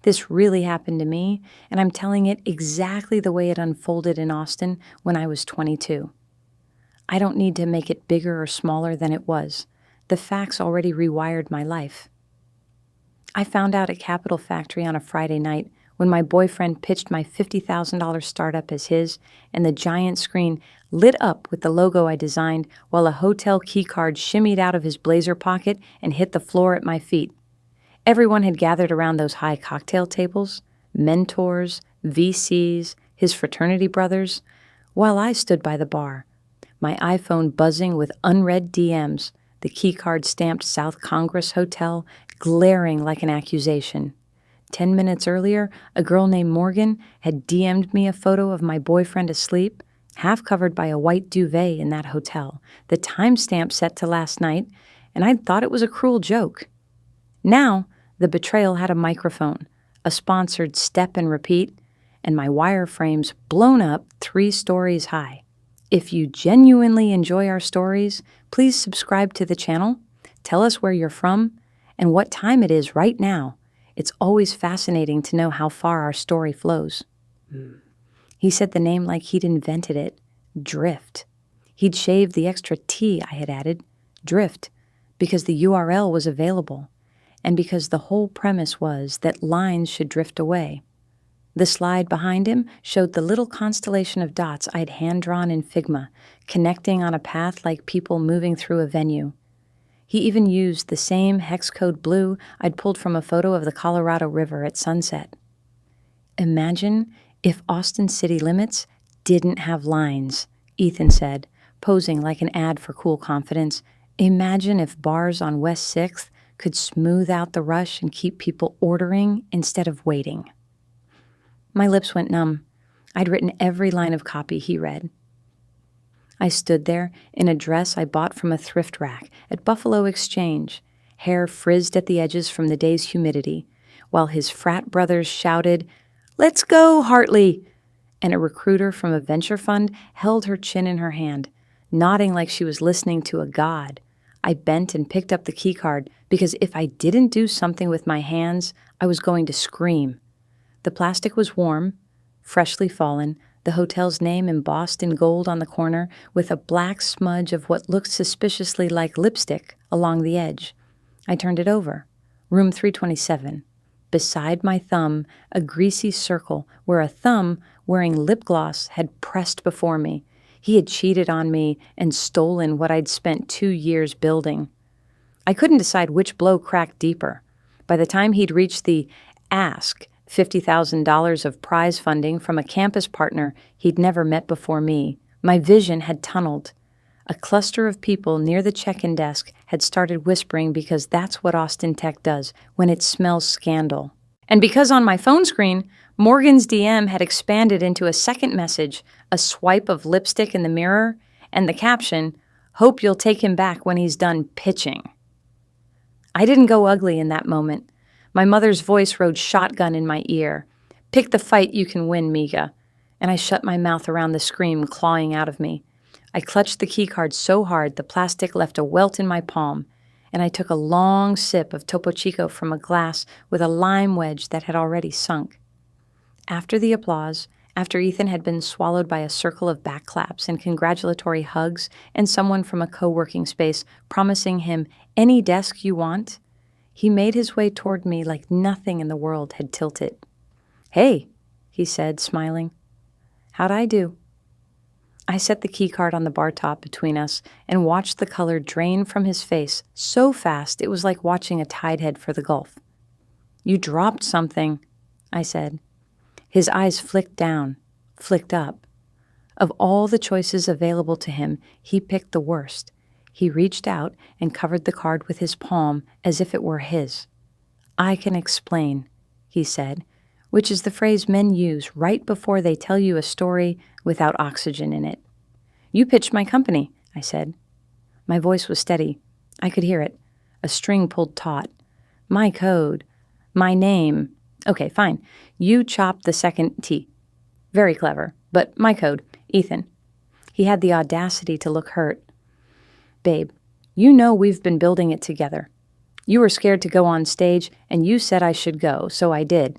This really happened to me, and I'm telling it exactly the way it unfolded in Austin when I was 22. I don't need to make it bigger or smaller than it was. The facts already rewired my life. I found out at Capital Factory on a Friday night when my boyfriend pitched my $50,000 startup as his, and the giant screen lit up with the logo I designed while a hotel keycard shimmied out of his blazer pocket and hit the floor at my feet. Everyone had gathered around those high cocktail tables, mentors, VCs, his fraternity brothers, while I stood by the bar, my iPhone buzzing with unread DMs, the keycard stamped South Congress Hotel glaring like an accusation. 10 minutes earlier, a girl named Morgan had DM'd me a photo of my boyfriend asleep, half covered by a white duvet in that hotel, the timestamp set to last night, and I'd thought it was a cruel joke. Now, the Betrayal had a microphone, a sponsored step and repeat, and my wireframes blown up 3 stories high. If you genuinely enjoy our stories, please subscribe to the channel, tell us where you're from, and what time it is right now. It's always fascinating to know how far our story flows. He said the name like he'd invented it, Drift. He'd shaved the extra T I had added, Drift, because the URL was available, and because the whole premise was that lines should drift away. The slide behind him showed the little constellation of dots I'd hand-drawn in Figma, connecting on a path like people moving through a venue. He even used the same hex code blue I'd pulled from a photo of the Colorado River at sunset. Imagine if Austin city limits didn't have lines, Ethan said, posing like an ad for cool confidence. Imagine if bars on West 6th could smooth out the rush and keep people ordering instead of waiting. My lips went numb. I'd written every line of copy he read. I stood there in a dress I bought from a thrift rack at Buffalo Exchange, hair frizzed at the edges from the day's humidity, while his frat brothers shouted, "Let's go, Hartley!" And a recruiter from a venture fund held her chin in her hand, nodding like she was listening to a god. I bent and picked up the keycard because if I didn't do something with my hands, I was going to scream. The plastic was warm, freshly fallen, the hotel's name embossed in gold on the corner with a black smudge of what looked suspiciously like lipstick along the edge. I turned it over. Room 327. Beside my thumb, a greasy circle where a thumb wearing lip gloss had pressed before me. He had cheated on me and stolen what I'd spent 2 years building. I couldn't decide which blow cracked deeper. By the time he'd reached the ask, $50,000 of prize funding from a campus partner he'd never met before me, my vision had tunneled. A cluster of people near the check-in desk had started whispering because that's what Austin Tech does when it smells scandal. And because on my phone screen, Morgan's DM had expanded into a second message, a swipe of lipstick in the mirror, and the caption, "Hope you'll take him back when he's done pitching." I didn't go ugly in that moment. My mother's voice rode shotgun in my ear. "Pick the fight you can win, Mika." And I shut my mouth around the scream clawing out of me. I clutched the keycard so hard the plastic left a welt in my palm, and I took a long sip of Topo Chico from a glass with a lime wedge that had already sunk. After the applause, after Ethan had been swallowed by a circle of backclaps and congratulatory hugs and someone from a co-working space promising him any desk you want, he made his way toward me like nothing in the world had tilted. "Hey," he said, smiling. "How'd I do?" I set the keycard on the bar top between us and watched the color drain from his face so fast it was like watching a tide head for the Gulf. "You dropped something," I said. His eyes flicked down, flicked up. Of all the choices available to him, he picked the worst. He reached out and covered the card with his palm as if it were his. "I can explain," he said, which is the phrase men use right before they tell you a story without oxygen in it. "You pitched my company," I said. My voice was steady. I could hear it. A string pulled taut. "My code. My name. Okay, fine. You chopped the second T. Very clever. But my code. Ethan." He had the audacity to look hurt. "Babe, you know we've been building it together. You were scared to go on stage, and you said I should go, so I did.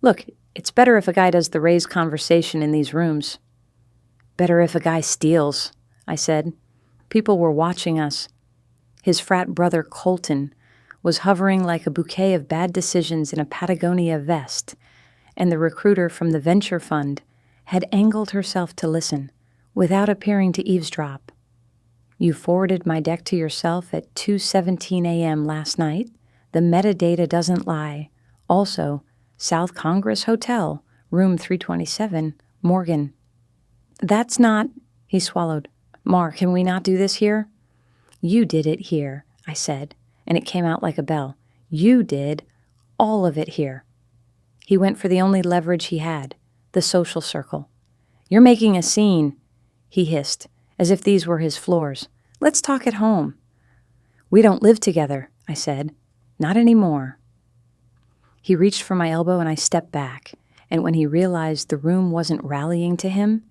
Look, it's better if a guy does the raised conversation in these rooms. Better if a guy steals, I said. People were watching us. His frat brother, Colton, was hovering like a bouquet of bad decisions in a Patagonia vest, and the recruiter from the venture fund had angled herself to listen, without appearing to eavesdrop. You forwarded my deck to yourself at 2:17 a.m. last night. The metadata doesn't lie. Also, South Congress Hotel, room 327, Morgan. That's not, he swallowed. Mar, can we not do this here? You did it here, I said, and it came out like a bell. You did all of it here. He went for the only leverage he had, the social circle. You're making a scene, he hissed, as if these were his floors. Let's talk at home. We don't live together, I said. Not anymore. He reached for my elbow and I stepped back, and when he realized the room wasn't rallying to him,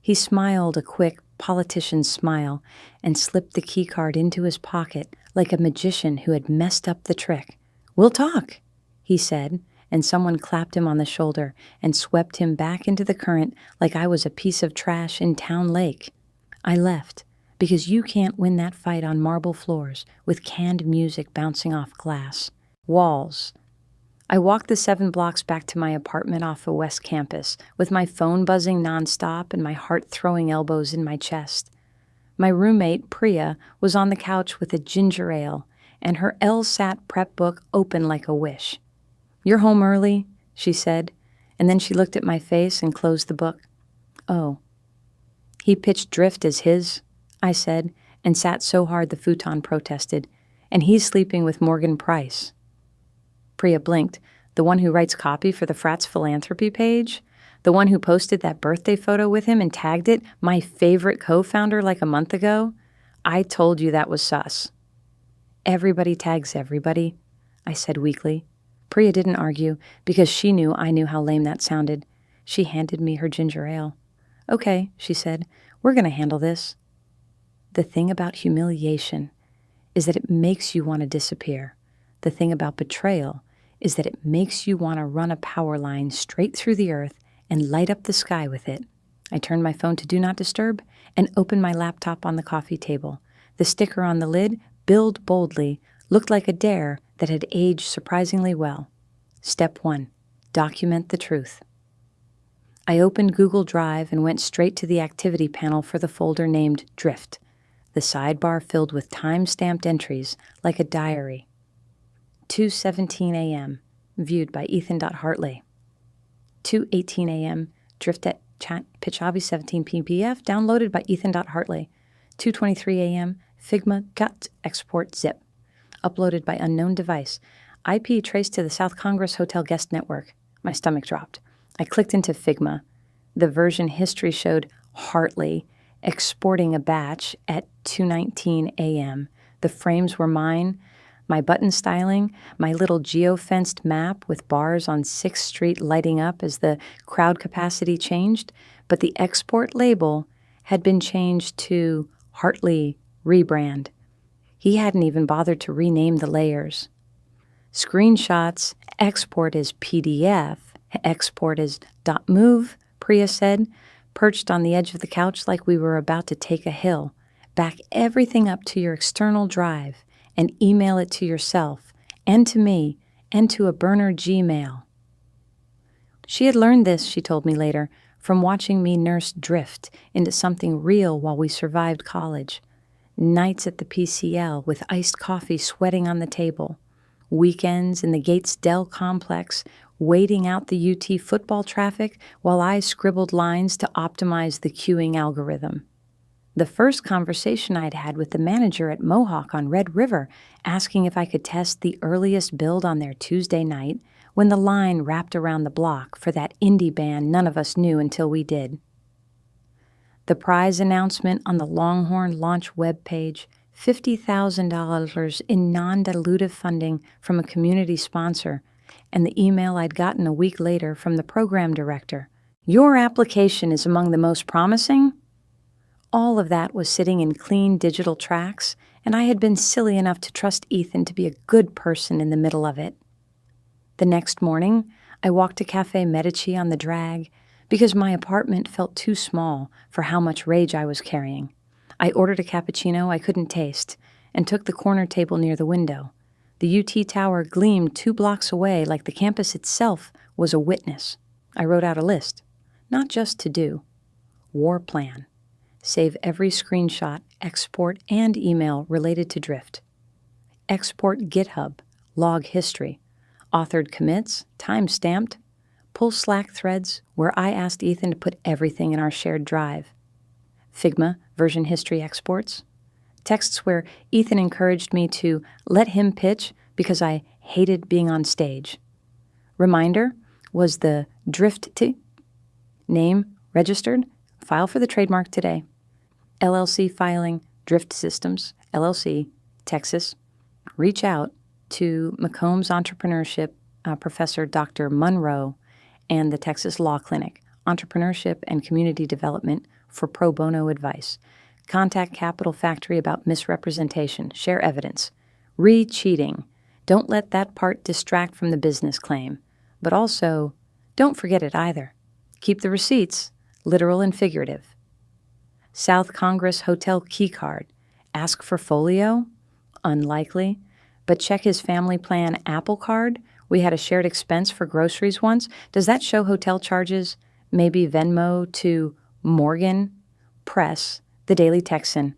he smiled a quick politician's smile and slipped the keycard into his pocket like a magician who had messed up the trick. We'll talk, he said, and someone clapped him on the shoulder and swept him back into the current like I was a piece of trash in Town Lake. I left, because you can't win that fight on marble floors with canned music bouncing off glass. Walls. I walked the 7 blocks back to my apartment off the West Campus, with my phone buzzing nonstop and my heart throwing elbows in my chest. My roommate, Priya, was on the couch with a ginger ale, and her LSAT prep book open like a wish. You're home early, she said, and then she looked at my face and closed the book. Oh. He pitched Drift as his, I said, and sat so hard the futon protested, and he's sleeping with Morgan Price. Priya blinked. The one who writes copy for the frat's philanthropy page? The one who posted that birthday photo with him and tagged it, my favorite co-founder, like a month ago? I told you that was sus. Everybody tags everybody, I said weakly. Priya didn't argue, because she knew I knew how lame that sounded. She handed me her ginger ale. Okay, she said, we're going to handle this. The thing about humiliation is that it makes you want to disappear. The thing about betrayal is that it makes you want to run a power line straight through the earth and light up the sky with it. I turned my phone to Do Not Disturb and opened my laptop on the coffee table. The sticker on the lid, Build Boldly, looked like a dare that had aged surprisingly well. Step 1. Document the truth. I opened Google Drive and went straight to the activity panel for the folder named Drift, the sidebar filled with time-stamped entries like a diary. 2:17 a.m., viewed by Ethan.Hartley. 2:18 a.m., Drift at Pichavi 17 ppf, downloaded by Ethan.Hartley. 2:23 a.m., Figma gut export zip, uploaded by unknown device. IP traced to the South Congress Hotel guest network. My stomach dropped. I clicked into Figma. The version history showed Hartley exporting a batch at 2:19 a.m. The frames were mine. My button styling, my little geo-fenced map with bars on 6th Street lighting up as the crowd capacity changed, but the export label had been changed to Hartley rebrand. He hadn't even bothered to rename the layers. Screenshots, export as PDF, export as .move, Priya said, perched on the edge of the couch like we were about to take a hill. Back everything up to your external drive and email it to yourself, and to me, and to a burner Gmail. She had learned this, she told me later, from watching me nurse Drift into something real while we survived college. Nights at the PCL with iced coffee sweating on the table. Weekends in the Gates Dell complex, waiting out the UT football traffic while I scribbled lines to optimize the queuing algorithm. The first conversation I'd had with the manager at Mohawk on Red River, asking if I could test the earliest build on their Tuesday night when the line wrapped around the block for that indie band none of us knew until we did. The prize announcement on the Longhorn launch webpage, $50,000 in non-dilutive funding from a community sponsor, and the email I'd gotten a week later from the program director. Your application is among the most promising? All of that was sitting in clean digital tracks, and I had been silly enough to trust Ethan to be a good person in the middle of it. The next morning, I walked to Cafe Medici on the drag because my apartment felt too small for how much rage I was carrying. I ordered a cappuccino I couldn't taste and took the corner table near the window. The UT tower gleamed 2 blocks away like the campus itself was a witness. I wrote out a list, not just to do. War plan. Save every screenshot, export, and email related to drift. Export GitHub, log history. Authored commits, time-stamped. Pull Slack threads where I asked Ethan to put everything in our shared drive. Figma version history exports. Texts where Ethan encouraged me to let him pitch because I hated being on stage. Reminder was the drift name registered, file for the trademark today. LLC filing, Drift Systems, LLC, Texas. Reach out to McCombs Entrepreneurship Professor Dr. Monroe and the Texas Law Clinic, Entrepreneurship and Community Development for pro bono advice. Contact Capital Factory about misrepresentation. Share evidence. Re-cheating. Don't let that part distract from the business claim. But also, don't forget it either. Keep the receipts, literal and figurative. South Congress Hotel keycard. Ask for folio? Unlikely. But check his family plan Apple Card. We had a shared expense for groceries once. Does that show hotel charges? Maybe Venmo to Morgan Press, the Daily Texan.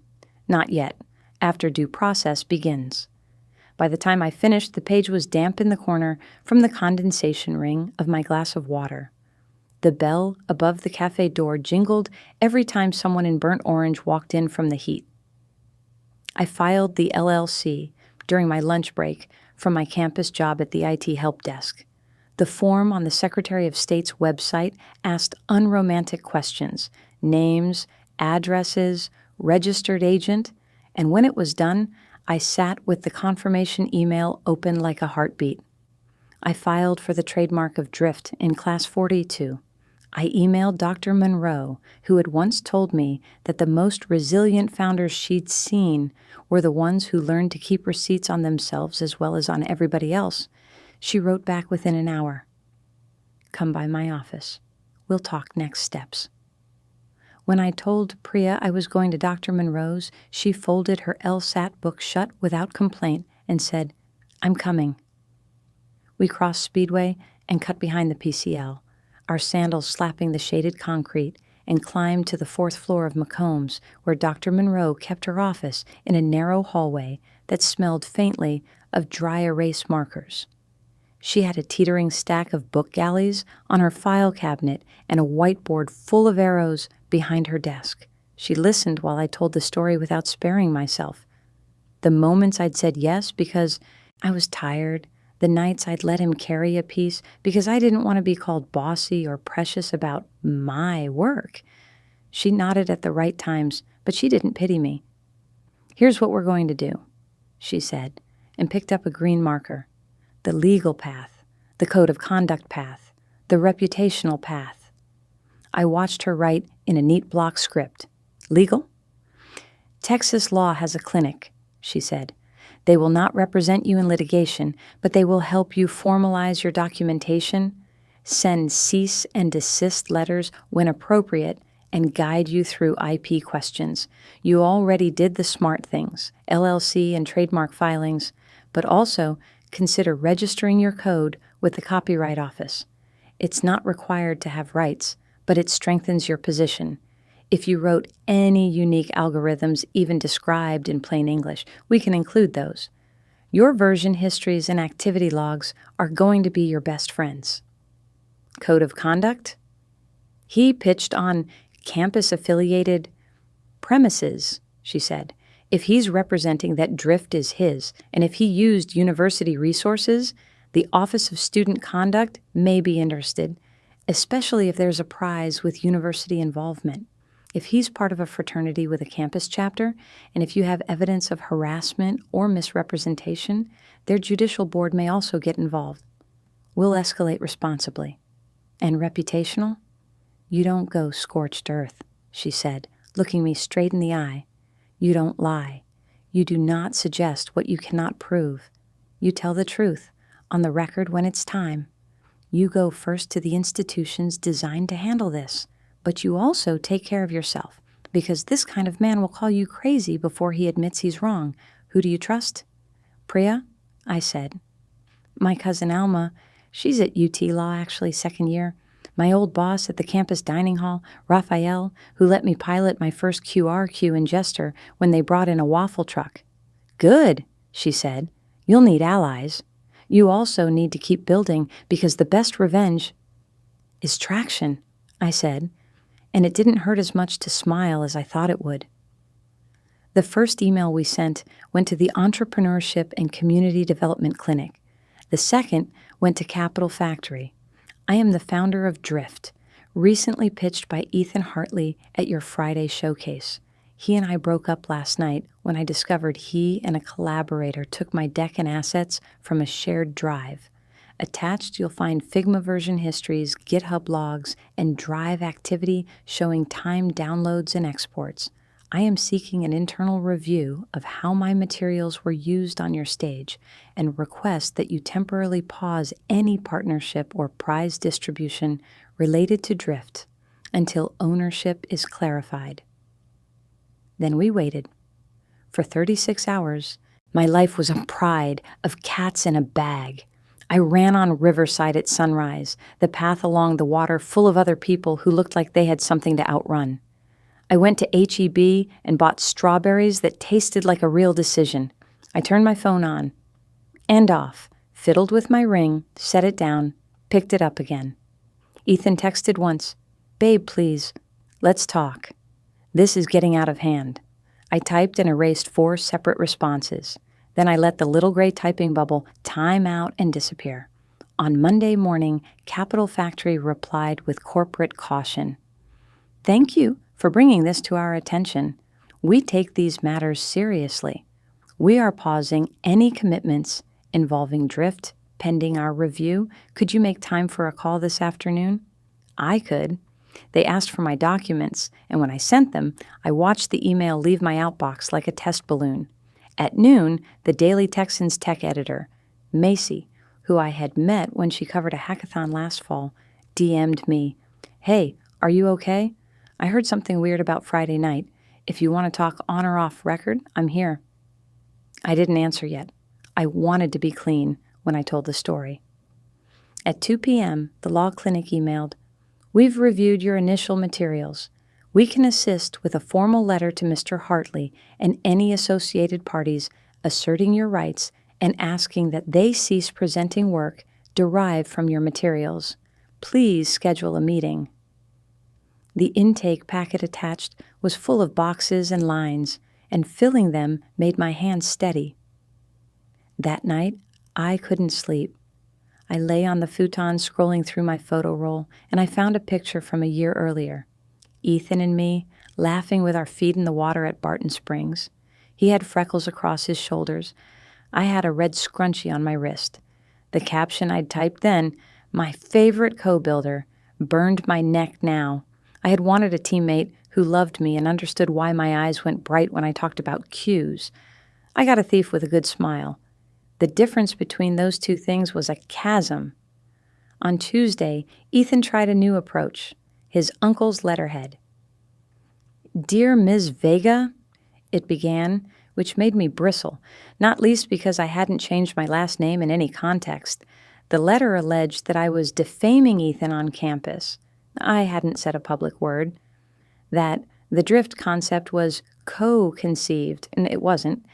Not yet. After due process begins. By the time I finished, the page was damp in the corner from the condensation ring of my glass of water. The bell above the cafe door jingled every time someone in burnt orange walked in from the heat. I filed the LLC during my lunch break from my campus job at the IT help desk. The form on the Secretary of State's website asked unromantic questions, names, addresses, registered agent, and when it was done, I sat with the confirmation email open like a heartbeat. I filed for the trademark of drift in Class 42. I emailed Dr. Monroe, who had once told me that the most resilient founders she'd seen were the ones who learned to keep receipts on themselves as well as on everybody else. She wrote back within an hour. Come by my office. We'll talk next steps. When I told Priya I was going to Dr. Monroe's, she folded her LSAT book shut without complaint and said, I'm coming. We crossed Speedway and cut behind the PCL, our sandals slapping the shaded concrete, and climbed to the 4th floor of McCombs, where Dr. Monroe kept her office in a narrow hallway that smelled faintly of dry erase markers. She had a teetering stack of book galleys on her file cabinet and a whiteboard full of arrows behind her desk. She listened while I told the story without sparing myself. The moments I'd said yes because I was tired, the nights I'd let him carry a piece because I didn't want to be called bossy or precious about my work. She nodded at the right times, but she didn't pity me. Here's what we're going to do, she said, and picked up a green marker. The legal path, the code of conduct path, the reputational path. I watched her write in a neat block script. Legal? Texas law has a clinic, she said. They will not represent you in litigation, but they will help you formalize your documentation, send cease and desist letters when appropriate, and guide you through IP questions. You already did the smart things, LLC and trademark filings, but also consider registering your code with the Copyright Office. It's not required to have rights, but it strengthens your position. If you wrote any unique algorithms, even described in plain English, we can include those. Your version histories and activity logs are going to be your best friends. Code of conduct? He pitched on campus-affiliated premises, she said. If he's representing that drift is his, and if he used university resources, the Office of Student Conduct may be interested, especially if there's a prize with university involvement. If he's part of a fraternity with a campus chapter, and if you have evidence of harassment or misrepresentation, their judicial board may also get involved. We'll escalate responsibly. And reputational? You don't go scorched earth, she said, looking me straight in the eye. You don't lie. You do not suggest what you cannot prove. You tell the truth, on the record when it's time. You go first to the institutions designed to handle this, but you also take care of yourself, because this kind of man will call you crazy before he admits he's wrong. Who do you trust?" "Priya," I said. "My cousin Alma, she's at UT Law actually, second year. My old boss at the campus dining hall, Raphael, who let me pilot my first QRQ ingester when they brought in a waffle truck." "Good," she said. "You'll need allies. You also need to keep building, because the best revenge is traction," I said, and it didn't hurt as much to smile as I thought it would. The first email we sent went to the Entrepreneurship and Community Development Clinic. The second went to Capital Factory. I am the founder of Drift, recently pitched by Ethan Hartley at your Friday showcase. He and I broke up last night when I discovered he and a collaborator took my deck and assets from a shared drive. Attached, you'll find Figma version histories, GitHub logs, and Drive activity showing timed downloads and exports. I am seeking an internal review of how my materials were used on your stage and request that you temporarily pause any partnership or prize distribution related to Drift until ownership is clarified. Then we waited. For 36 hours, my life was a pride of cats in a bag. I ran on Riverside at sunrise, the path along the water full of other people who looked like they had something to outrun. I went to H-E-B and bought strawberries that tasted like a real decision. I turned my phone on and off, fiddled with my ring, set it down, picked it up again. Ethan texted once, "Babe, please, let's talk. This is getting out of hand." I typed and erased 4 separate responses. Then I let the little gray typing bubble time out and disappear. On Monday morning, Capital Factory replied with corporate caution. "Thank you for bringing this to our attention. We take these matters seriously. We are pausing any commitments involving Drift pending our review. Could you make time for a call this afternoon?" I could. They asked for my documents, and when I sent them, I watched the email leave my outbox like a test balloon. At noon, the Daily Texan's tech editor, Macy, who I had met when she covered a hackathon last fall, DM'd me, "Hey, are you okay? I heard something weird about Friday night. If you want to talk on or off record, I'm here." I didn't answer yet. I wanted to be clean when I told the story. At 2 p.m., the law clinic emailed, "We've reviewed your initial materials. We can assist with a formal letter to Mr. Hartley and any associated parties asserting your rights and asking that they cease presenting work derived from your materials. Please schedule a meeting." The intake packet attached was full of boxes and lines, and filling them made my hands steady. That night, I couldn't sleep. I lay on the futon scrolling through my photo roll, and I found a picture from a year earlier. Ethan and me, laughing with our feet in the water at Barton Springs. He had freckles across his shoulders. I had a red scrunchie on my wrist. The caption I'd typed then, "My favorite co-builder," burned my neck now. I had wanted a teammate who loved me and understood why my eyes went bright when I talked about cues. I got a thief with a good smile. The difference between those two things was a chasm. On Tuesday, Ethan tried a new approach, his uncle's letterhead. "Dear Ms. Vega," it began, which made me bristle, not least because I hadn't changed my last name in any context. The letter alleged that I was defaming Ethan on campus. I hadn't said a public word. That the Drift concept was co-conceived, and it wasn't,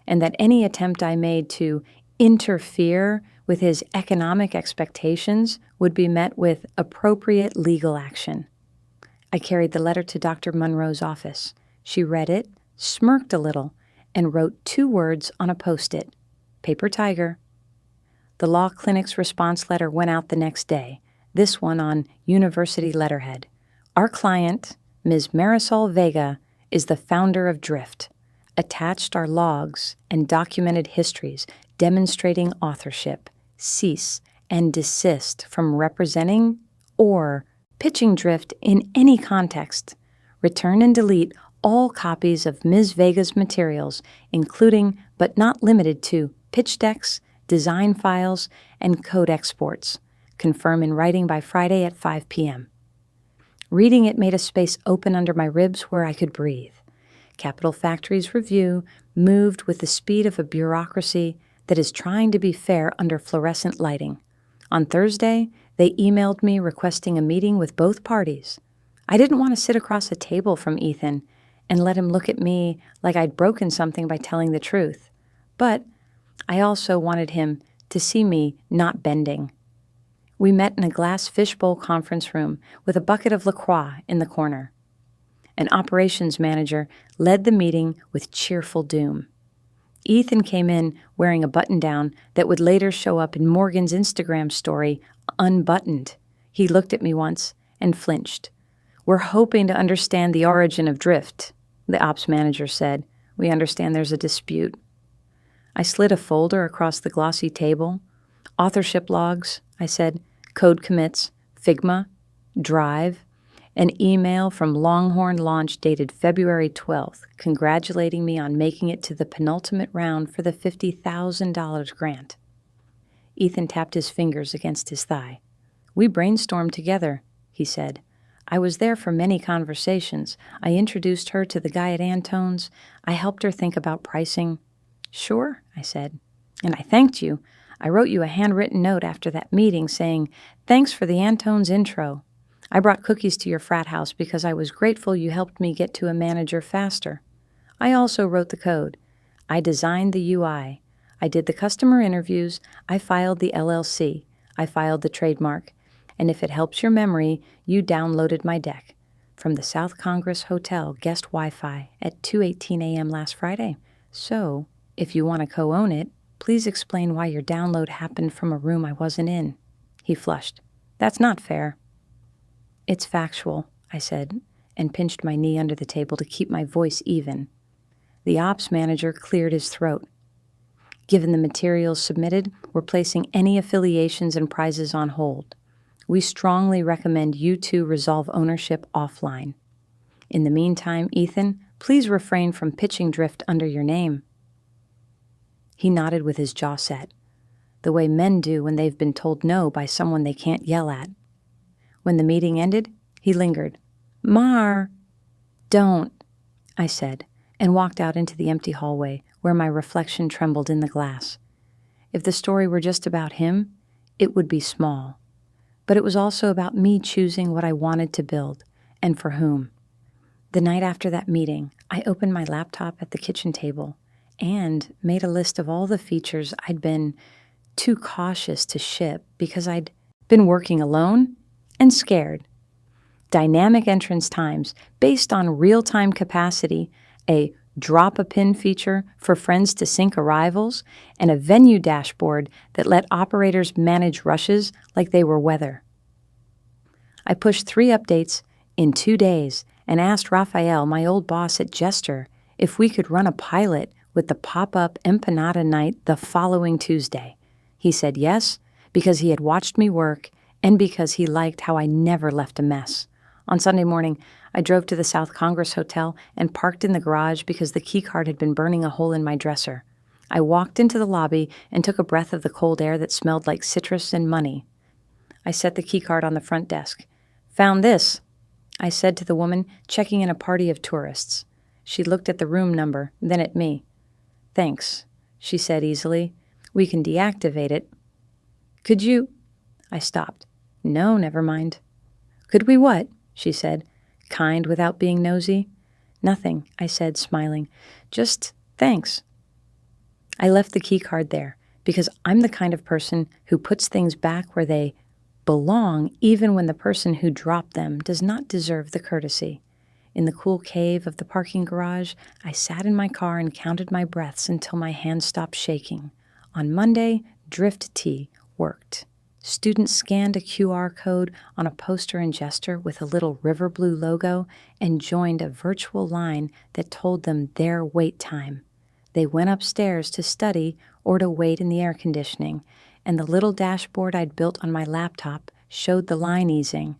and that any attempt I made to interfere with his economic expectations would be met with appropriate legal action. I carried the letter to Dr. Monroe's office. She read it, smirked a little, and wrote 2 words on a Post-it, "Paper Tiger." The law clinic's response letter went out the next day, this one on university letterhead. "Our client, Ms. Marisol Vega, is the founder of Drift. Attached are logs and documented histories demonstrating authorship. Cease and desist from representing or pitching Drift in any context. Return and delete all copies of Ms. Vega's materials, including but not limited to pitch decks, design files, and code exports. Confirm in writing by Friday at 5 p.m. Reading it made a space open under my ribs where I could breathe. Capital Factory's review moved with the speed of a bureaucracy that is trying to be fair under fluorescent lighting. On Thursday, they emailed me requesting a meeting with both parties. I didn't want to sit across a table from Ethan and let him look at me like I'd broken something by telling the truth. But I also wanted him to see me not bending. We met in a glass fishbowl conference room with a bucket of LaCroix in the corner. An operations manager led the meeting with cheerful doom. Ethan came in wearing a button-down that would later show up in Morgan's Instagram story, unbuttoned. He looked at me once and flinched. "We're hoping to understand the origin of drift," the ops manager said. "We understand there's a dispute." I slid a folder across the glossy table. "Authorship logs," I said, "code commits, Figma, Drive, an email from Longhorn Launch dated February 12th, congratulating me on making it to the penultimate round for the $50,000 grant." Ethan tapped his fingers against his thigh. "We brainstormed together," he said. "I was there for many conversations. I introduced her to the guy at Antone's. I helped her think about pricing." "Sure," I said. "And I thanked you. I wrote you a handwritten note after that meeting saying, 'Thanks for the Antone's intro. I brought cookies to your frat house because I was grateful you helped me get to a manager faster.' I also wrote the code. I designed the UI. I did the customer interviews. I filed the LLC. I filed the trademark. And if it helps your memory, you downloaded my deck from the South Congress Hotel guest Wi-Fi at 2:18 a.m. last Friday. So, if you want to co-own it, please explain why your download happened from a room I wasn't in." He flushed. "That's not fair." "It's factual," I said, and pinched my knee under the table to keep my voice even. The ops manager cleared his throat. "Given the materials submitted, we're placing any affiliations and prizes on hold. We strongly recommend you two resolve ownership offline. In the meantime, Ethan, please refrain from pitching drift under your name." He nodded with his jaw set, the way men do when they've been told no by someone they can't yell at. When the meeting ended, he lingered. "Mar." "Don't," I said, and walked out into the empty hallway where my reflection trembled in the glass. If the story were just about him, it would be small. But it was also about me choosing what I wanted to build, and for whom. The night after that meeting, I opened my laptop at the kitchen table and made a list of all the features I'd been too cautious to ship because I'd been working alone and scared. Dynamic entrance times based on real-time capacity, a drop-a-pin feature for friends to sync arrivals, and a venue dashboard that let operators manage rushes like they were weather. I pushed 3 updates in 2 days and asked Raphael, my old boss at Jester, if we could run a pilot with the pop-up empanada night the following Tuesday. He said yes, because he had watched me work and because he liked how I never left a mess. On Sunday morning, I drove to the South Congress Hotel and parked in the garage because the keycard had been burning a hole in my dresser. I walked into the lobby and took a breath of the cold air that smelled like citrus and money. I set the keycard on the front desk. "Found this," I said to the woman checking in a party of tourists. She looked at the room number, then at me. "Thanks," she said easily. "We can deactivate it." "Could you—" I stopped. "No, never mind." "Could we what?" she said, kind without being nosy. "Nothing," I said, smiling. "Just thanks." I left the keycard there because I'm the kind of person who puts things back where they belong even when the person who dropped them does not deserve the courtesy. In the cool cave of the parking garage, I sat in my car and counted my breaths until my hands stopped shaking. On Monday, Drift Tea worked. Students scanned a QR code on a poster in Jester with a little river blue logo and joined a virtual line that told them their wait time. They went upstairs to study or to wait in the air conditioning, and the little dashboard I'd built on my laptop showed the line easing.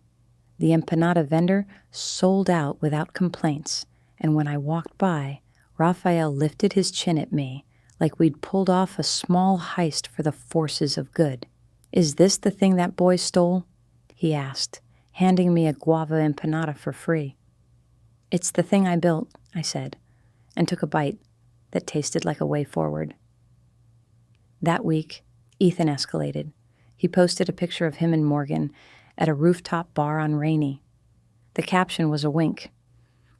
The empanada vendor sold out without complaints, and when I walked by, Raphael lifted his chin at me like we'd pulled off a small heist for the forces of good. "Is this the thing that boy stole?" he asked, handing me a guava empanada for free. "It's the thing I built," I said, and took a bite that tasted like a way forward. That week, Ethan escalated. He posted a picture of him and Morgan at a rooftop bar on Rainy. The caption was a wink.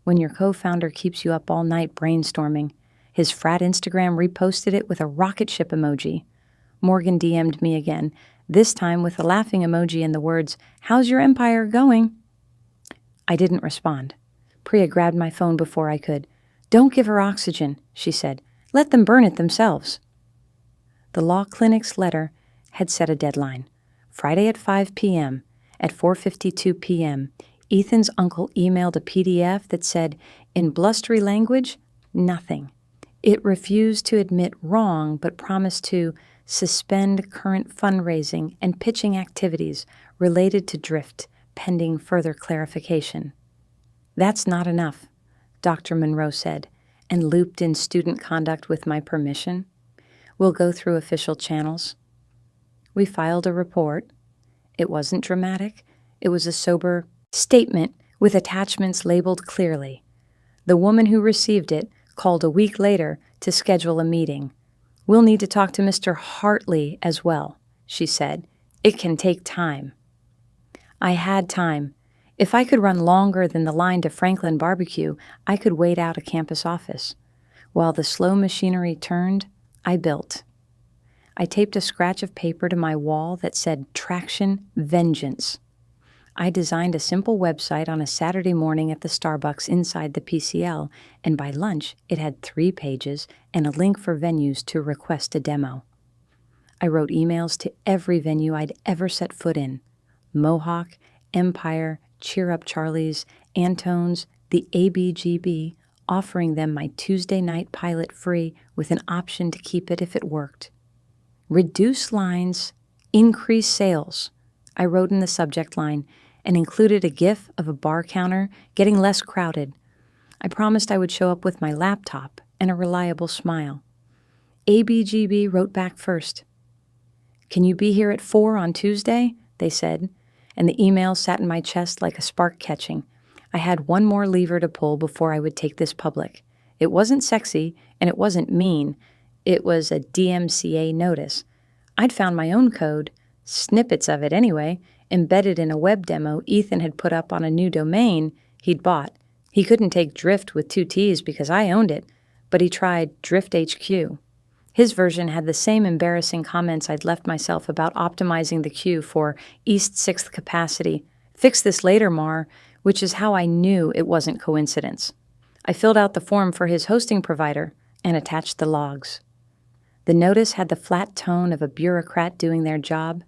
"When your co-founder keeps you up all night brainstorming." His frat Instagram reposted it with a rocket ship emoji. Morgan DM'd me again, this time with a laughing emoji and the words, "How's your empire going?" I didn't respond. Priya grabbed my phone before I could. "Don't give her oxygen," she said. "Let them burn it themselves." The law clinic's letter had set a deadline. Friday at 5 p.m. At 4:52 p.m., Ethan's uncle emailed a PDF that said, in blustery language, nothing. It refused to admit wrong, but promised to suspend current fundraising and pitching activities related to Drift, pending further clarification. "That's not enough," Dr. Monroe said, and looped in student conduct with my permission. "We'll go through official channels." We filed a report. It wasn't dramatic. It was a sober statement with attachments labeled clearly. The woman who received it called a week later to schedule a meeting. "We'll need to talk to Mr. Hartley as well," she said. "It can take time." I had time. If I could run longer than the line to Franklin Barbecue, I could wait out a campus office. While the slow machinery turned, I built. I taped a scratch of paper to my wall that said Traction Vengeance. I designed a simple website on a Saturday morning at the Starbucks inside the PCL, and by lunch it had 3 pages and a link for venues to request a demo. I wrote emails to every venue I'd ever set foot in: Mohawk, Empire, Cheer Up Charlie's, Antone's, the ABGB, offering them my Tuesday night pilot free with an option to keep it if it worked. "Reduce lines, increase sales," I wrote in the subject line, and included a GIF of a bar counter getting less crowded. I promised I would show up with my laptop and a reliable smile. ABGB wrote back first. "Can you be here at 4 on Tuesday?" they said, and the email sat in my chest like a spark catching. I had one more lever to pull before I would take this public. It wasn't sexy, and it wasn't mean. It was a DMCA notice. I'd found my own code, snippets of it anyway, embedded in a web demo Ethan had put up on a new domain he'd bought. He couldn't take Drift with 2 T's because I owned it, but he tried Drift HQ. His version had the same embarrassing comments I'd left myself about optimizing the queue for East 6th capacity. "Fix this later, Mar," which is how I knew it wasn't coincidence. I filled out the form for his hosting provider and attached the logs. The notice had the flat tone of a bureaucrat doing their job,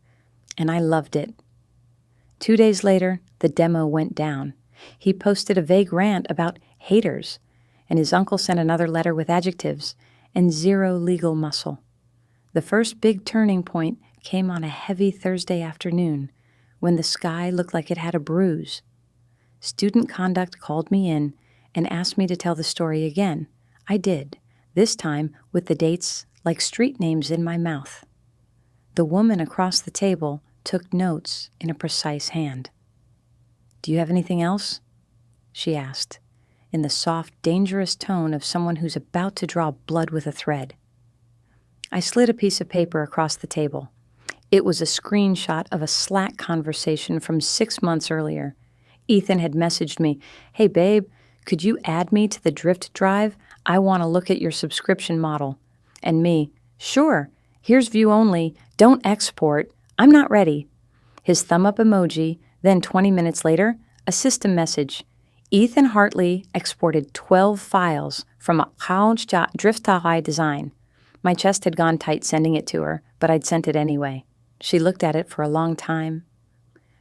and I loved it. 2 days later, the demo went down. He posted a vague rant about haters, and his uncle sent another letter with adjectives and 0 legal muscle. The first big turning point came on a heavy Thursday afternoon when the sky looked like it had a bruise. Student conduct called me in and asked me to tell the story again. I did, this time with the dates like street names in my mouth. The woman across the table took notes in a precise hand. "Do you have anything else?" she asked, in the soft, dangerous tone of someone who's about to draw blood with a thread. I slid a piece of paper across the table. It was a screenshot of a Slack conversation from 6 months earlier. Ethan had messaged me, "Hey babe, could you add me to the Drift drive? I want to look at your subscription model." And me, "Sure, here's view only, don't export, I'm not ready." His thumb up emoji, then 20 minutes later, a system message. Ethan Hartley exported 12 files from a Couch Drift design. My chest had gone tight sending it to her, but I'd sent it anyway. She looked at it for a long time.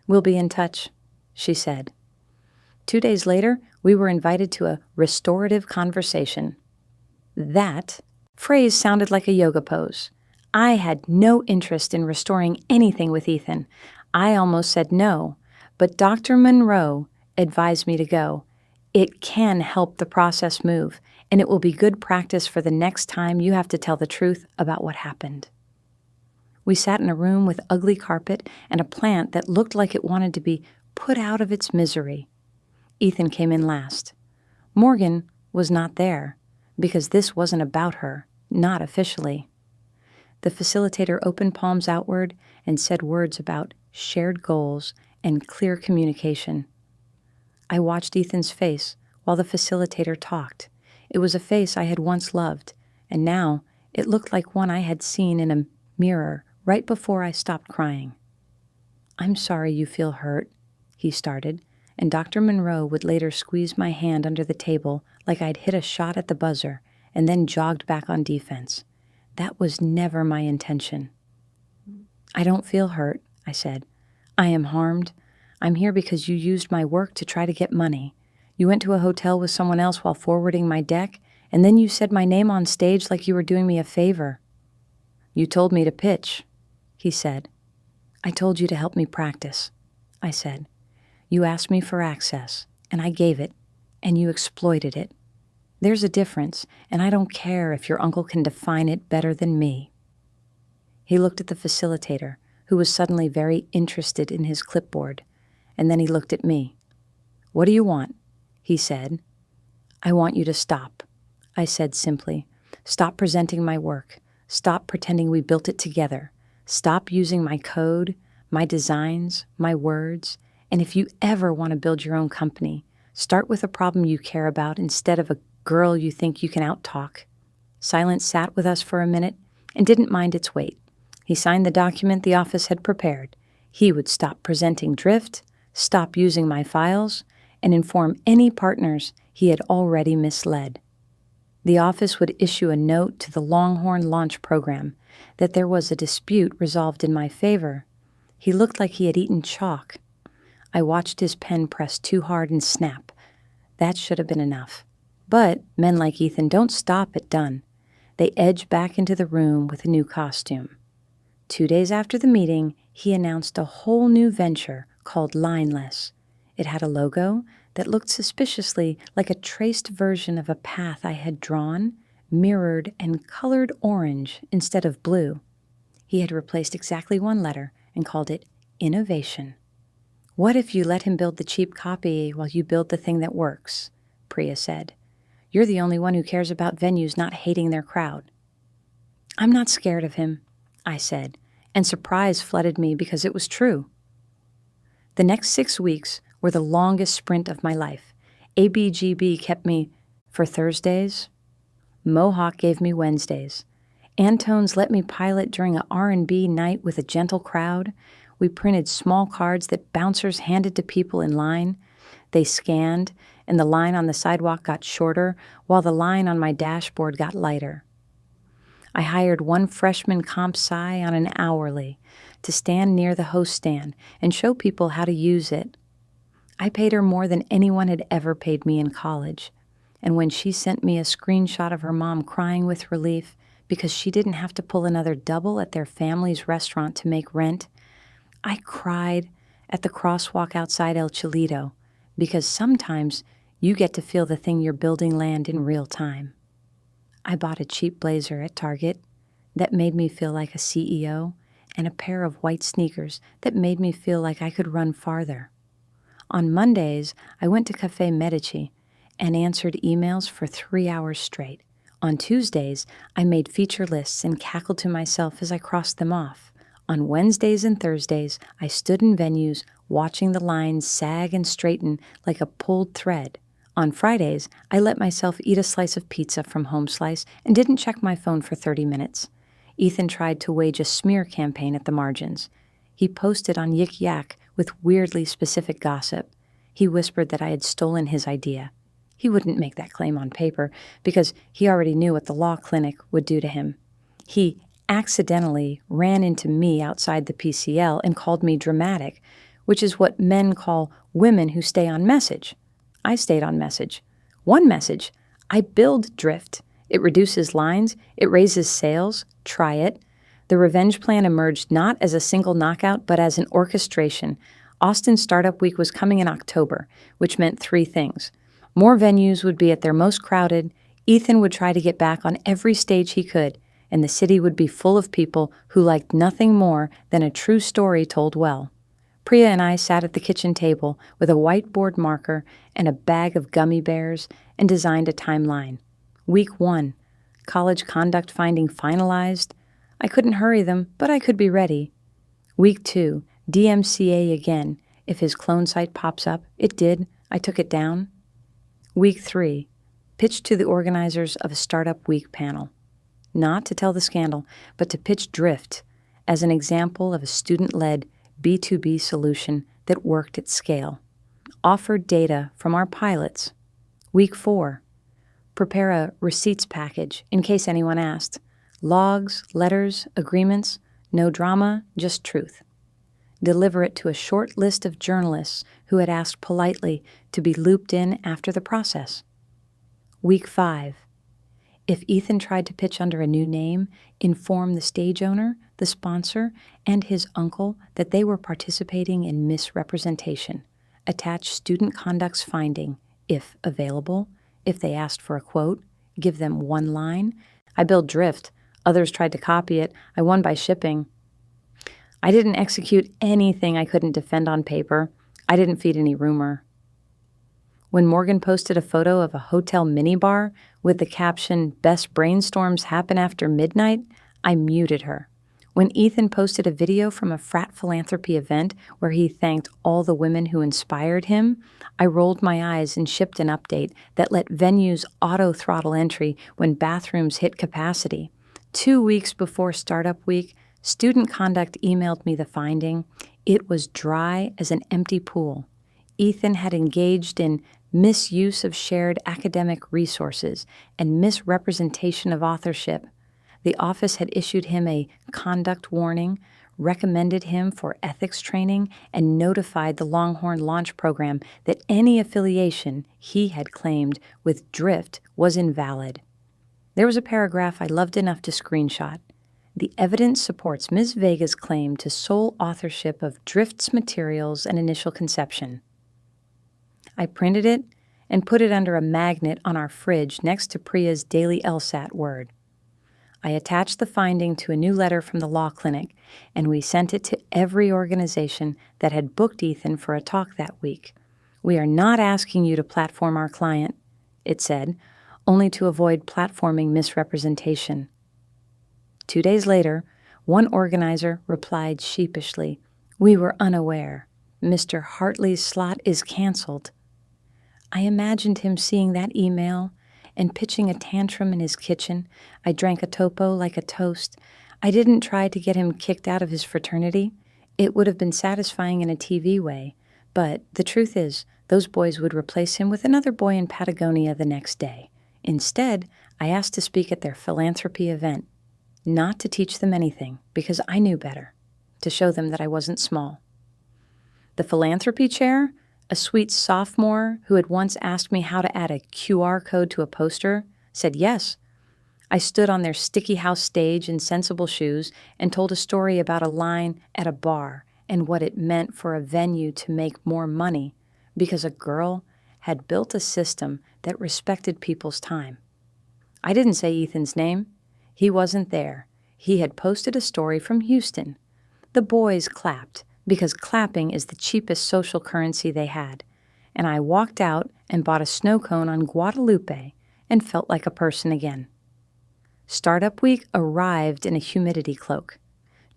"We'll be in touch," she said. 2 days later, we were invited to a restorative conversation. That phrase sounded like a yoga pose. I had no interest in restoring anything with Ethan. I almost said no, but Dr. Monroe advised me to go. It can help the process move, and it will be good practice for the next time you have to tell the truth about what happened. We sat in a room with ugly carpet and a plant that looked like it wanted to be put out of its misery. Ethan came in last. Morgan was not there, because this wasn't about her, not officially. The facilitator opened palms outward and said words about shared goals and clear communication. I watched Ethan's face while the facilitator talked. It was a face I had once loved, and now it looked like one I had seen in a mirror right before I stopped crying. "I'm sorry you feel hurt," he started, and Dr. Monroe would later squeeze my hand under the table like I'd hit a shot at the buzzer and then jogged back on defense. That was never my intention. "I don't feel hurt," I said. "I am harmed. I'm here because you used my work to try to get money. You went to a hotel with someone else while forwarding my deck, and then you said my name on stage like you were doing me a favor." "You told me to pitch," he said. "I told you to help me practice," I said. "You asked me for access, and I gave it, and you exploited it. There's a difference, and I don't care if your uncle can define it better than me." He looked at the facilitator, who was suddenly very interested in his clipboard, and then he looked at me. "What do you want?" he said. "I want you to stop," I said simply. "Stop presenting my work. Stop pretending we built it together. Stop using my code, my designs, my words, and if you ever want to build your own company, start with a problem you care about instead of a girl you think you can out-talk." Silence sat with us for a minute and didn't mind its weight. He signed the document the office had prepared. He would stop presenting drift, stop using my files, and inform any partners he had already misled. The office would issue a note to the Longhorn launch program that there was a dispute resolved in my favor. He looked like he had eaten chalk. I watched his pen press too hard and snap. That should have been enough. But men like Ethan don't stop at done. They edge back into the room with a new costume. 2 days after the meeting, he announced a whole new venture called Lineless. It had a logo that looked suspiciously like a traced version of a path I had drawn, mirrored, and colored orange instead of blue. He had replaced exactly one letter and called it Innovation. "What if you let him build the cheap copy while you build the thing that works?" Priya said. "You're the only one who cares about venues not hating their crowd." "I'm not scared of him," I said, and surprise flooded me because it was true. The next 6 weeks were the longest sprint of my life. ABGB kept me for Thursdays. Mohawk gave me Wednesdays. Antone's let me pilot during a R&B night with a gentle crowd. We printed small cards that bouncers handed to people in line. They scanned, and the line on the sidewalk got shorter, while the line on my dashboard got lighter. I hired one freshman comp sci on an hourly to stand near the host stand and show people how to use it. I paid her more than anyone had ever paid me in college, and when she sent me a screenshot of her mom crying with relief because she didn't have to pull another double at their family's restaurant to make rent, I cried at the crosswalk outside El Chilito, because sometimes you get to feel the thing you're building land in real time. I bought a cheap blazer at Target that made me feel like a CEO, and a pair of white sneakers that made me feel like I could run farther. On Mondays, I went to Café Medici and answered emails for 3 hours straight. On Tuesdays, I made feature lists and cackled to myself as I crossed them off. On Wednesdays and Thursdays, I stood in venues watching the lines sag and straighten like a pulled thread. On Fridays, I let myself eat a slice of pizza from Home Slice and didn't check my phone for 30 minutes. Ethan tried to wage a smear campaign at the margins. He posted on Yik Yak with weirdly specific gossip. He whispered that I had stolen his idea. He wouldn't make that claim on paper because he already knew what the law clinic would do to him. He accidentally ran into me outside the PCL and called me dramatic, which is what men call women who stay on message. I stayed on message. One message: I build drift. It reduces lines. It raises sales. Try it. The revenge plan emerged not as a single knockout, but as an orchestration. Austin Startup Week was coming in October, which meant 3 things. More venues would be at their most crowded. Ethan would try to get back on every stage he could, and the city would be full of people who liked nothing more than a true story told well. Priya and I sat at the kitchen table with a whiteboard marker and a bag of gummy bears and designed a timeline. Week 1, college conduct finding finalized. I couldn't hurry them, but I could be ready. Week 2, DMCA again. If his clone site pops up, it did. I took it down. Week 3, pitch to the organizers of a Startup Week panel. Not to tell the scandal, but to pitch Drift as an example of a student-led B2B solution that worked at scale. Offered data from our pilots. Week 4, prepare a receipts package in case anyone asked. Logs, letters, agreements, no drama, just truth. Deliver it to a short list of journalists who had asked politely to be looped in after the process. Week 5, if Ethan tried to pitch under a new name, inform the stage owner, the sponsor, and his uncle that they were participating in misrepresentation. Attach student conduct's finding, if available. If they asked for a quote, give them one line. I built Drift. Others tried to copy it. I won by shipping. I didn't execute anything I couldn't defend on paper. I didn't feed any rumor. When Morgan posted a photo of a hotel minibar with the caption, "Best brainstorms happen after midnight," I muted her. When Ethan posted a video from a frat philanthropy event where he thanked all the women who inspired him, I rolled my eyes and shipped an update that let venues auto-throttle entry when bathrooms hit capacity. 2 weeks before Startup Week, Student Conduct emailed me the finding. It was dry as an empty pool. Ethan had engaged in misuse of shared academic resources and misrepresentation of authorship. The office had issued him a conduct warning, recommended him for ethics training, and notified the Longhorn Launch Program that any affiliation he had claimed with Drift was invalid. There was a paragraph I loved enough to screenshot. The evidence supports Ms. Vega's claim to sole authorship of Drift's materials and initial conception. I printed it and put it under a magnet on our fridge next to Priya's daily LSAT word. I attached the finding to a new letter from the law clinic, and we sent it to every organization that had booked Ethan for a talk that week. "We are not asking you to platform our client," it said, "only to avoid platforming misrepresentation." 2 days later, one organizer replied sheepishly, "We were unaware. Mr. Hartley's slot is canceled." I imagined him seeing that email and pitching a tantrum in his kitchen. I drank a topo like a toast. I didn't try to get him kicked out of his fraternity. It would have been satisfying in a TV way, but the truth is, those boys would replace him with another boy in Patagonia the next day. Instead, I asked to speak at their philanthropy event, not to teach them anything, because I knew better, to show them that I wasn't small. The philanthropy chair, a sweet sophomore who had once asked me how to add a QR code to a poster, said yes. I stood on their sticky house stage in sensible shoes and told a story about a line at a bar and what it meant for a venue to make more money because a girl had built a system that respected people's time. I didn't say Ethan's name. He wasn't there. He had posted a story from Houston. The boys clapped, because clapping is the cheapest social currency they had, and I walked out and bought a snow cone on Guadalupe and felt like a person again. Startup Week arrived in a humidity cloak.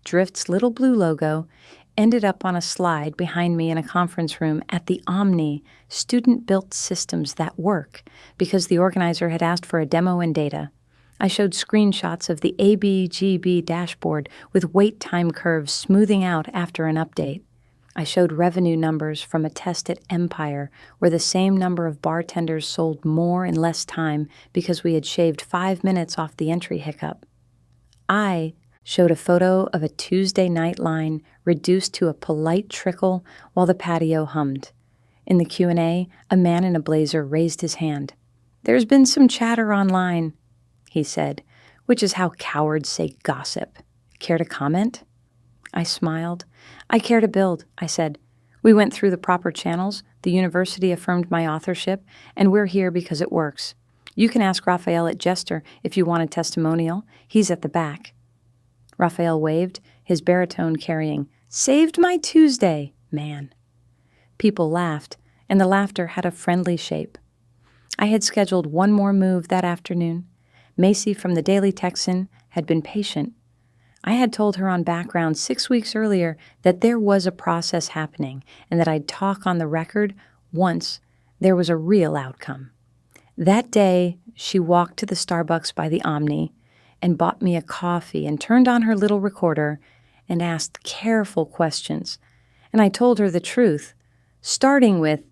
Drift's little blue logo ended up on a slide behind me in a conference room at the Omni Student-Built Systems That Work because the organizer had asked for a demo and data. I showed screenshots of the ABGB dashboard with wait time curves smoothing out after an update. I showed revenue numbers from a test at Empire where the same number of bartenders sold more in less time because we had shaved 5 minutes off the entry hiccup. I showed a photo of a Tuesday night line reduced to a polite trickle while the patio hummed. In the Q&A, a man in a blazer raised his hand. "There's been some chatter online," he said, which is how cowards say gossip. "Care to comment?" I smiled. "I care to build," I said. "We went through the proper channels, the university affirmed my authorship, and we're here because it works. You can ask Raphael at Jester if you want a testimonial. He's at the back." Raphael waved, his baritone carrying, "Saved my Tuesday, man." People laughed, and the laughter had a friendly shape. I had scheduled one more move that afternoon. Macy from the Daily Texan had been patient. I had told her on background 6 weeks earlier that there was a process happening and that I'd talk on the record once there was a real outcome. That day, she walked to the Starbucks by the Omni and bought me a coffee and turned on her little recorder and asked careful questions. And I told her the truth, starting with,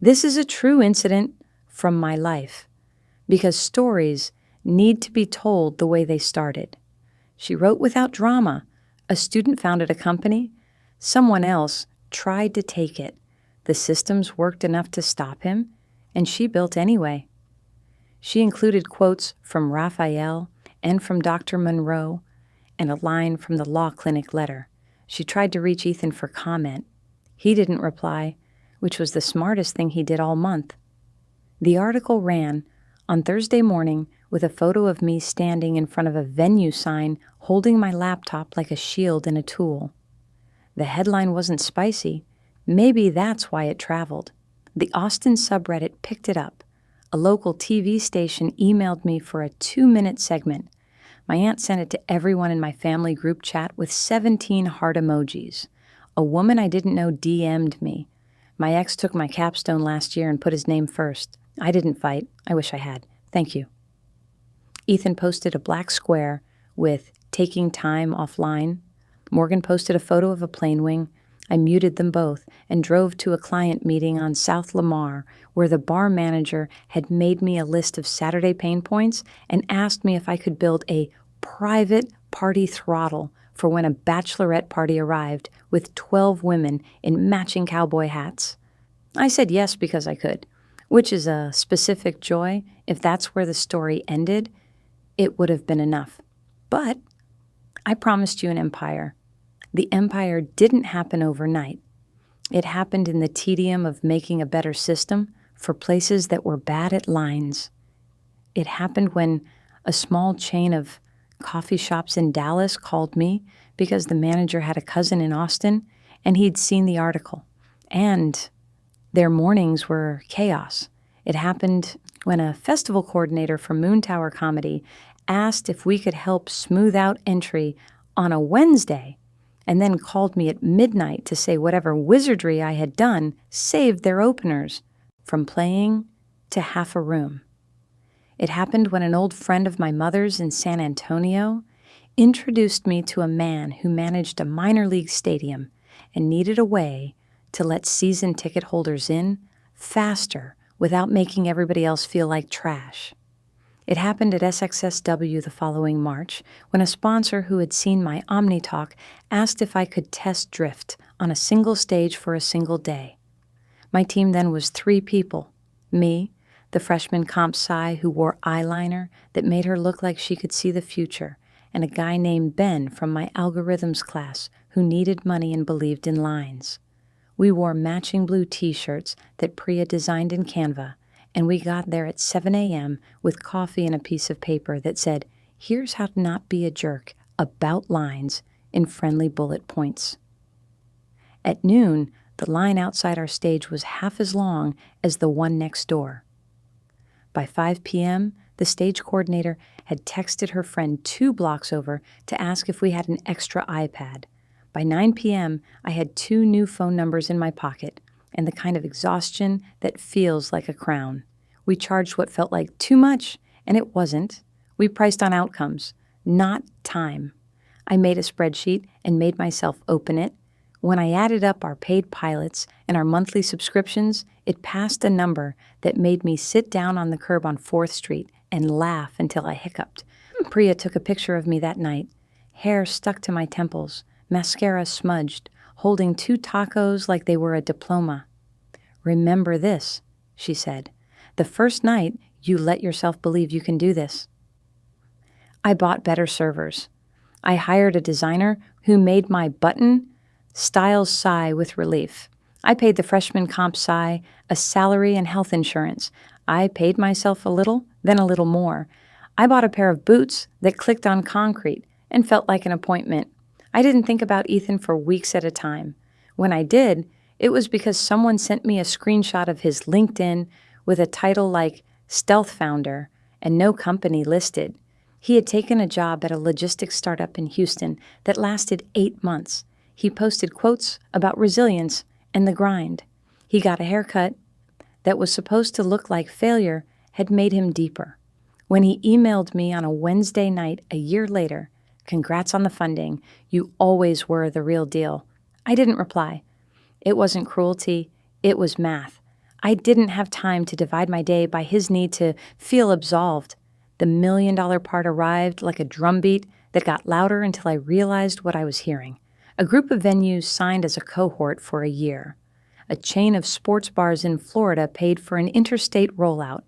"This is a true incident from my life," because stories need to be told the way they started. She wrote without drama. A student founded a company. Someone else tried to take it. The systems worked enough to stop him, and she built anyway. She included quotes from Raphael and from Dr. Monroe and a line from the law clinic letter. She tried to reach Ethan for comment. He didn't reply, which was the smartest thing he did all month. The article ran on Thursday morning with a photo of me standing in front of a venue sign holding my laptop like a shield and a tool. The headline wasn't spicy. Maybe that's why it traveled. The Austin subreddit picked it up. A local TV station emailed me for a 2-minute segment. My aunt sent it to everyone in my family group chat with 17 heart emojis. A woman I didn't know DM'd me. My ex took my capstone last year and put his name first. I didn't fight. I wish I had. Thank you. Ethan posted a black square with "taking time offline." Morgan posted a photo of a plane wing. I muted them both and drove to a client meeting on South Lamar where the bar manager had made me a list of Saturday pain points and asked me if I could build a private party throttle for when a bachelorette party arrived with 12 women in matching cowboy hats. I said yes because I could, which is a specific joy. If that's where the story ended, it would have been enough. But I promised you an empire. The empire didn't happen overnight. It happened in the tedium of making a better system for places that were bad at lines. It happened when a small chain of coffee shops in Dallas called me because the manager had a cousin in Austin and he'd seen the article. And their mornings were chaos. It happened when a festival coordinator for Moon Tower Comedy asked if we could help smooth out entry on a Wednesday and then called me at midnight to say whatever wizardry I had done saved their openers from playing to half a room. It happened when an old friend of my mother's in San Antonio introduced me to a man who managed a minor league stadium and needed a way to let season ticket holders in faster without making everybody else feel like trash. It happened at SXSW the following March when a sponsor who had seen my Omni talk asked if I could test drift on a single stage for a single day. My team then was 3 people: me, the freshman comp sci who wore eyeliner that made her look like she could see the future, and a guy named Ben from my algorithms class who needed money and believed in lines. We wore matching blue T-shirts that Priya designed in Canva, and we got there at 7 a.m. with coffee and a piece of paper that said, "Here's how to not be a jerk about lines," in friendly bullet points. At noon, the line outside our stage was half as long as the one next door. By 5 p.m., the stage coordinator had texted her friend 2 blocks over to ask if we had an extra iPad. By 9 p.m., I had 2 new phone numbers in my pocket and the kind of exhaustion that feels like a crown. We charged what felt like too much, and it wasn't. We priced on outcomes, not time. I made a spreadsheet and made myself open it. When I added up our paid pilots and our monthly subscriptions, it passed a number that made me sit down on the curb on 4th Street and laugh until I hiccuped. Priya took a picture of me that night, hair stuck to my temples, mascara smudged, holding 2 tacos like they were a diploma. "Remember this," she said. "The first night, you let yourself believe you can do this." I bought better servers. I hired a designer who made my button styles sigh with relief. I paid the freshman comp sci a salary and health insurance. I paid myself a little, then a little more. I bought a pair of boots that clicked on concrete and felt like an appointment. I didn't think about Ethan for weeks at a time. When I did, it was because someone sent me a screenshot of his LinkedIn with a title like Stealth Founder and no company listed. He had taken a job at a logistics startup in Houston that lasted 8 months. He posted quotes about resilience and the grind. He got a haircut that was supposed to look like failure had made him deeper. When he emailed me on a Wednesday night a year later, "Congrats on the funding. You always were the real deal," I didn't reply. It wasn't cruelty. It was math. I didn't have time to divide my day by his need to feel absolved. The $1 million part arrived like a drumbeat that got louder until I realized what I was hearing. A group of venues signed as a cohort for a year. A chain of sports bars in Florida paid for an interstate rollout.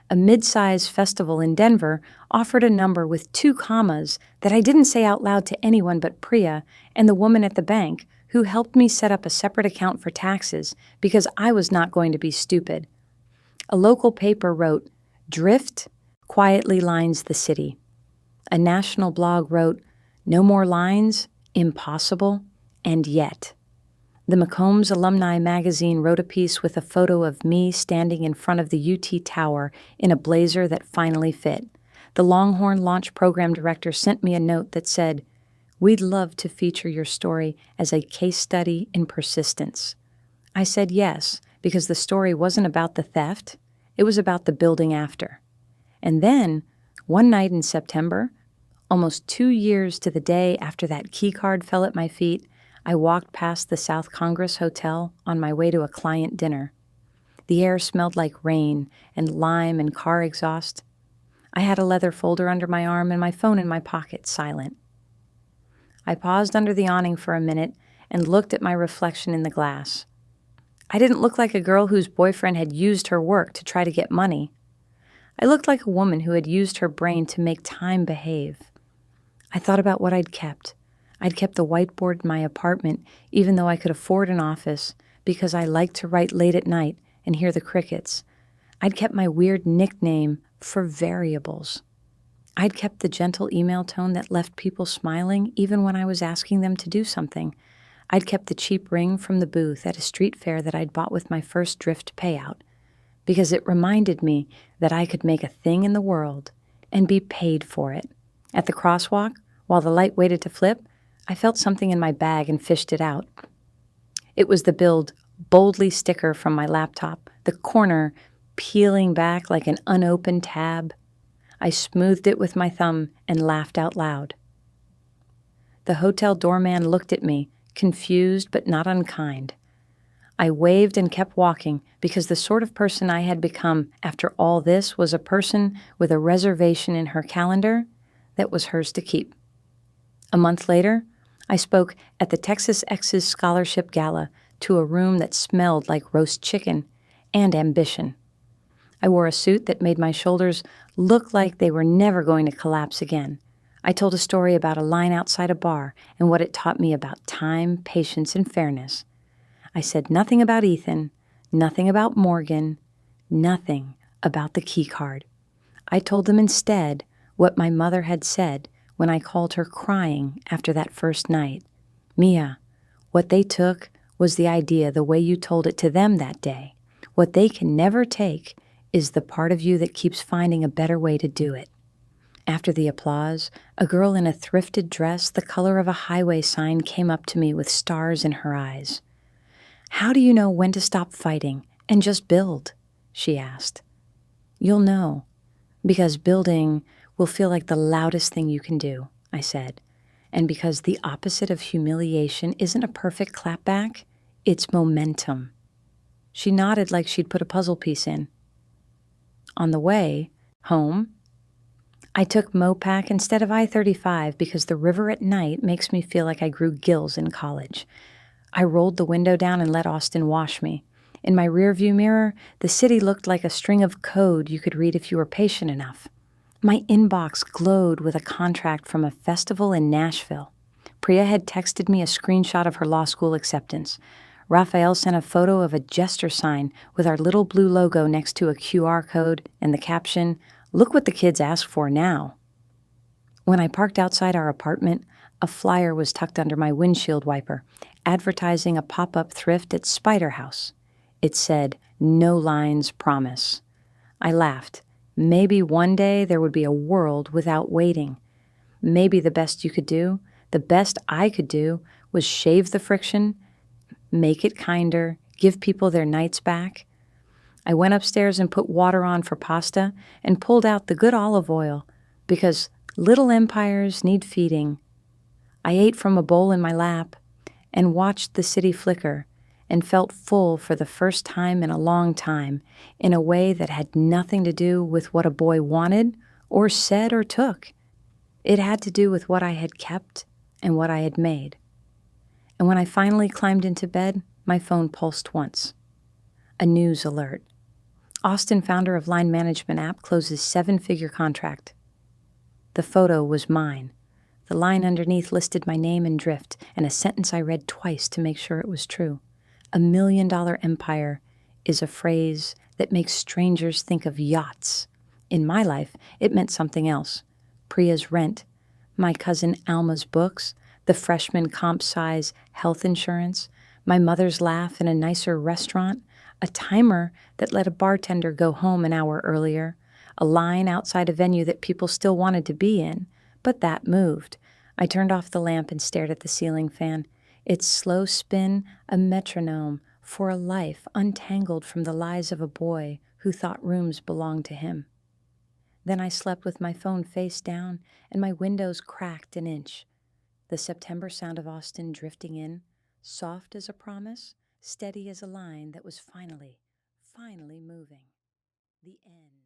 A mid-size festival in Denver offered a number with 2 commas that I didn't say out loud to anyone but Priya and the woman at the bank who helped me set up a separate account for taxes because I was not going to be stupid. A local paper wrote, "Drift quietly lines the city." A national blog wrote, "No more lines, impossible, and yet." The McCombs Alumni magazine wrote a piece with a photo of me standing in front of the UT Tower in a blazer that finally fit. The Longhorn Launch Program Director sent me a note that said, "We'd love to feature your story as a case study in persistence." I said yes, because the story wasn't about the theft, it was about the building after. And then, one night in September, almost 2 years to the day after that key card fell at my feet, I walked past the South Congress Hotel on my way to a client dinner. The air smelled like rain and lime and car exhaust. I had a leather folder under my arm and my phone in my pocket, silent. I paused under the awning for a minute and looked at my reflection in the glass. I didn't look like a girl whose boyfriend had used her work to try to get money. I looked like a woman who had used her brain to make time behave. I thought about what I'd kept. I'd kept the whiteboard in my apartment, even though I could afford an office, because I liked to write late at night and hear the crickets. I'd kept my weird nickname for variables. I'd kept the gentle email tone that left people smiling even when I was asking them to do something. I'd kept the cheap ring from the booth at a street fair that I'd bought with my first Drift payout, because it reminded me that I could make a thing in the world and be paid for it. At the crosswalk, while the light waited to flip, I felt something in my bag and fished it out. It was the Build Boldly sticker from my laptop, the corner peeling back like an unopened tab. I smoothed it with my thumb and laughed out loud. The hotel doorman looked at me, confused but not unkind. I waved and kept walking because the sort of person I had become after all this was a person with a reservation in her calendar that was hers to keep. A month later, I spoke at the Texas X's Scholarship Gala to a room that smelled like roast chicken and ambition. I wore a suit that made my shoulders look like they were never going to collapse again. I told a story about a line outside a bar and what it taught me about time, patience, and fairness. I said nothing about Ethan, nothing about Morgan, nothing about the key card. I told them instead what my mother had said when I called her crying after that first night. "Mia, what they took was the idea the way you told it to them that day. What they can never take is the part of you that keeps finding a better way to do it." After the applause, a girl in a thrifted dress the color of a highway sign came up to me with stars in her eyes. "How do you know when to stop fighting and just build?" she asked. "You'll know, because building will feel like the loudest thing you can do," I said, "and because the opposite of humiliation isn't a perfect clapback, it's momentum." She nodded like she'd put a puzzle piece in. On the way home, I took Mopac instead of I-35 because the river at night makes me feel like I grew gills in college. I rolled the window down and let Austin wash me. In my rearview mirror, the city looked like a string of code you could read if you were patient enough. My inbox glowed with a contract from a festival in Nashville. Priya had texted me a screenshot of her law school acceptance. Raphael sent a photo of a gesture sign with our little blue logo next to a QR code and the caption, "Look what the kids ask for now." When I parked outside our apartment, a flyer was tucked under my windshield wiper, advertising a pop-up thrift at Spider House. It said, "No lines promise." I laughed. Maybe one day there would be a world without waiting. Maybe the best you could do, the best I could do, was shave the friction, make it kinder, give people their nights back. I went upstairs and put water on for pasta and pulled out the good olive oil because little empires need feeding. I ate from a bowl in my lap and watched the city flicker and felt full for the first time in a long time in a way that had nothing to do with what a boy wanted or said or took. It had to do with what I had kept and what I had made. And when I finally climbed into bed, my phone pulsed once. A news alert. Austin, founder of line management app, closes 7-figure contract. The photo was mine. The line underneath listed my name and drift, and a sentence I read twice to make sure it was true. $1 million empire is a phrase that makes strangers think of yachts. In my life, it meant something else. Priya's rent, my cousin Alma's books, the freshman comp size health insurance, my mother's laugh in a nicer restaurant, a timer that let a bartender go home an hour earlier, a line outside a venue that people still wanted to be in, but that moved. I turned off the lamp and stared at the ceiling fan, its slow spin a metronome for a life untangled from the lies of a boy who thought rooms belonged to him. Then I slept with my phone face down and my windows cracked an inch. The September sound of Austin drifting in, soft as a promise, steady as a line that was finally moving. The end.